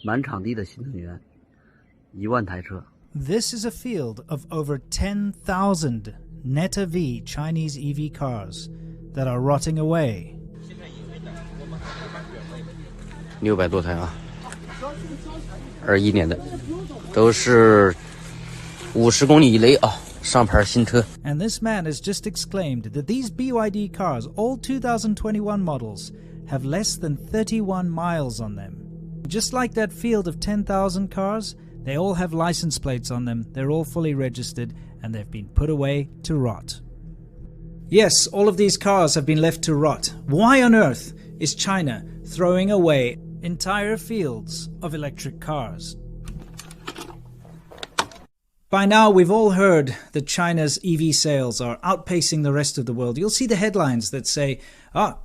满场地的新能源，1万台车。 This is a field of over 10,000 Neta V Chinese EV cars that are rotting away. 600多台啊，21年的，都是50公里以内啊，上牌新车。 And this man has just exclaimed that these BYD cars, all 2021 models, have less than 31 miles on them. Just like that field of 10,000 cars, they all have license plates on them, they're all fully registered, and they've been put away to rot. Yes, all of these cars have been left to rot. Why on earth is China throwing away entire fields of electric cars? By now, we've all heard that China's EV sales are outpacing the rest of the world. You'll see the headlines that say,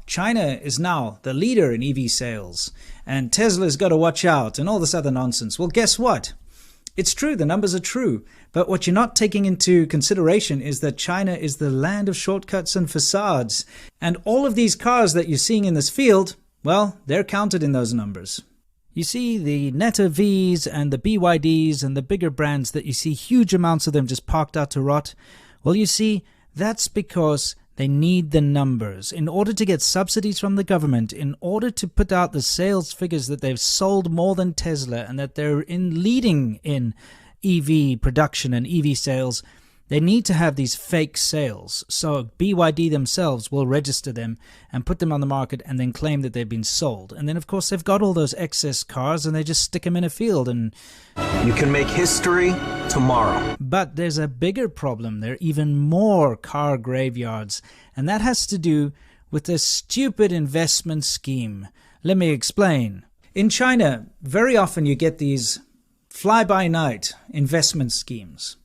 China is now the leader in EV sales, and Tesla's got to watch out, and all this other nonsense. Well, guess what? It's true, the numbers are true, but what you're not taking into consideration is that China is the land of shortcuts and facades, and all of these cars that you're seeing in this field, well, they're counted in those numbers. You see the Neta Vs and the BYDs and the bigger brands that you see huge amounts of them just parked out to rot. Well, you see, that's because they need the numbers. In order to get subsidies from the government, in order to put out the sales figures that they've sold more than Tesla and that they're leading in EV production and EV sales, they need to have these fake sales. So BYD themselves will register them and put them on the market and then claim that they've been sold. And then, of course, they've got all those excess cars and they just stick them in a field. And you can make history tomorrow. But there's a bigger problem. There are even more car graveyards. And that has to do with this stupid investment scheme. Let me explain. In China, very often you get these fly-by-night investment schemes.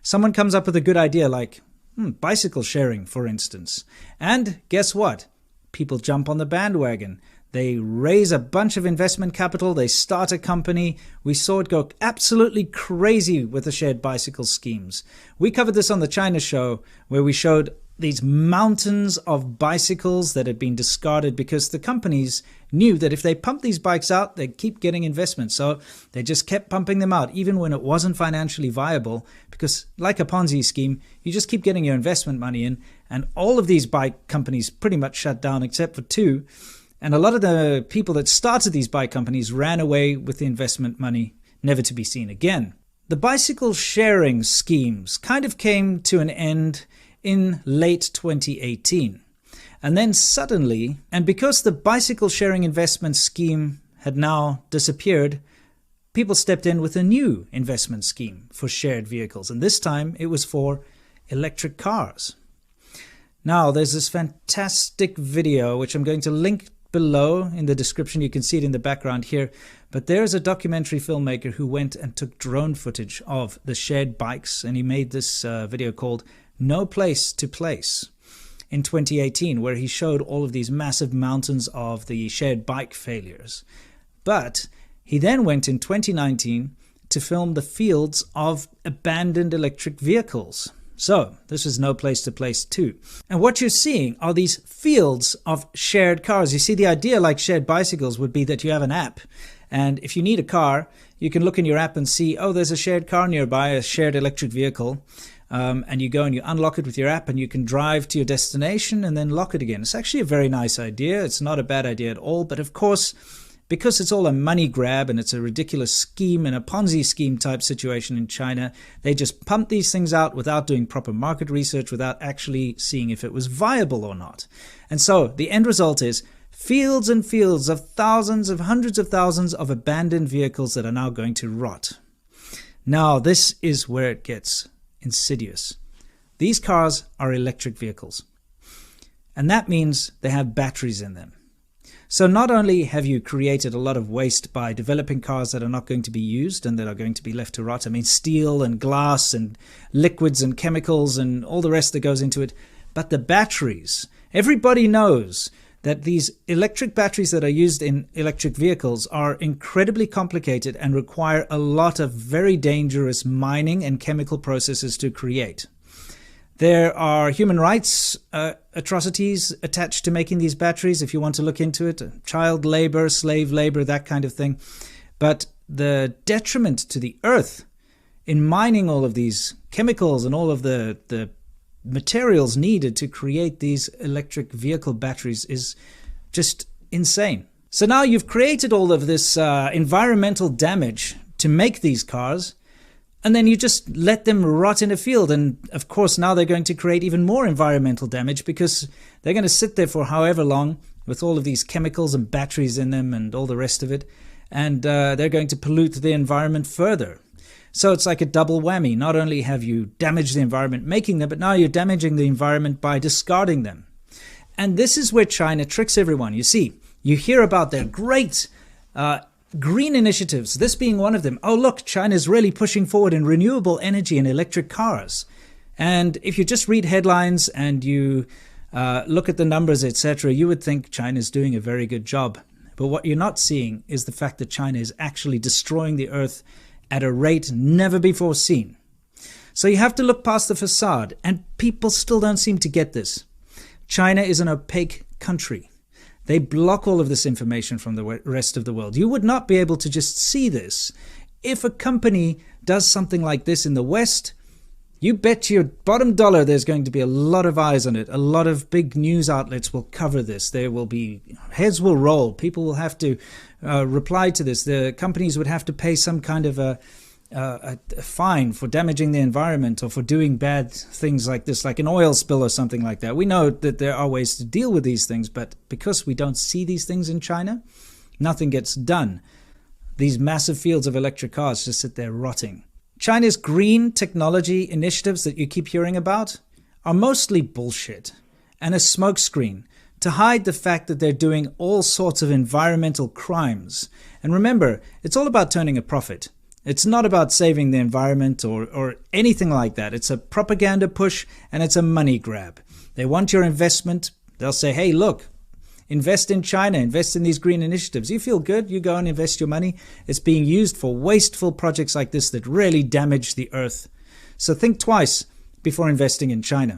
Someone comes up with a good idea like bicycle sharing, for instance. And guess what? People jump on the bandwagon. They raise a bunch of investment capital. They start a company. We saw it go absolutely crazy with the shared bicycle schemes. We covered this on the China show where we showed these mountains of bicycles that had been discarded because the companies knew that if they pumped these bikes out, they'd keep getting investment. So they just kept pumping them out, even when it wasn't financially viable, because like a Ponzi scheme, you just keep getting your investment money in, and all of these bike companies pretty much shut down except for two. And a lot of the people that started these bike companies ran away with the investment money, never to be seen again. The bicycle sharing schemes kind of came to an end in late 2018. And then suddenly, and because the bicycle sharing investment scheme had now disappeared, people stepped in with a new investment scheme for shared vehicles. And this time it was for electric cars. Now, there's this fantastic video, which I'm going to link below in the description. You can see it in the background here. But there's a documentary filmmaker who went and took drone footage of the shared bikes. And he made this video called No Place to Place in 2018, where he showed all of these massive mountains of the shared bike failures. But he then went in 2019 to film the fields of abandoned electric vehicles. So this is No Place to Place 2. And what you're seeing are these fields of shared cars. You see, the idea, like shared bicycles, would be that you have an app. And if you need a car, you can look in your app and see, oh, there's a shared car nearby, a shared electric vehicle. And you go and you unlock it with your app and you can drive to your destination and then lock it again. It's actually a very nice idea. It's not a bad idea at all. But of course, because it's all a money grab and it's a ridiculous scheme and a Ponzi scheme type situation in China, they just pump these things out without doing proper market research, without actually seeing if it was viable or not. And so the end result is fields and fields of thousands of hundreds of thousands of abandoned vehicles that are now going to rot. Now, this is where it gets insidious. These cars are electric vehicles, and that means they have batteries in them. So not only have you created a lot of waste by developing cars that are not going to be used and that are going to be left to rot, I mean steel and glass and liquids and chemicals and all the rest that goes into it, but the batteries. Everybody knows that these electric batteries that are used in electric vehicles are incredibly complicated and require a lot of very dangerous mining and chemical processes to create. There are human rights atrocities attached to making these batteries, if you want to look into it, child labor, slave labor, that kind of thing. But the detriment to the earth in mining all of these chemicals and all of the materials needed to create these electric vehicle batteries is just insane. So now you've created all of this environmental damage to make these cars, and then you just let them rot in a field. And of course, now they're going to create even more environmental damage because they're going to sit there for however long with all of these chemicals and batteries in them and all the rest of it. And they're going to pollute the environment further. So it's like a double whammy. Not only have you damaged the environment making them, but now you're damaging the environment by discarding them. And this is where China tricks everyone. You see, you hear about their great green initiatives, this being one of them. Oh, look, China's really pushing forward in renewable energy and electric cars. And if you just read headlines and you look at the numbers, etc., you would think China's doing a very good job. But what you're not seeing is the fact that China is actually destroying the earth at a rate never before seen. So you have to look past the facade, and people still don't seem to get this. China is an opaque country. They block all of this information from the rest of the world. You would not be able to just see this. If a company does something like this in the West, you bet your bottom dollar there's going to be a lot of eyes on it. A lot of big news outlets will cover this. There will be, heads will roll. People will have to reply to this. The companies would have to pay some kind of a fine for damaging the environment or for doing bad things like this, like an oil spill or something like that. We know that there are ways to deal with these things, but because we don't see these things in China, nothing gets done. These massive fields of electric cars just sit there rotting. China's green technology initiatives that you keep hearing about are mostly bullshit and a smokescreen to hide the fact that they're doing all sorts of environmental crimes. And remember, it's all about turning a profit. It's not about saving the environment or anything like that. It's a propaganda push and it's a money grab. They want your investment. They'll say, hey, look, invest in China, invest in these green initiatives. You feel good, you go and invest your money. It's being used for wasteful projects like this that really damage the earth. So think twice before investing in China.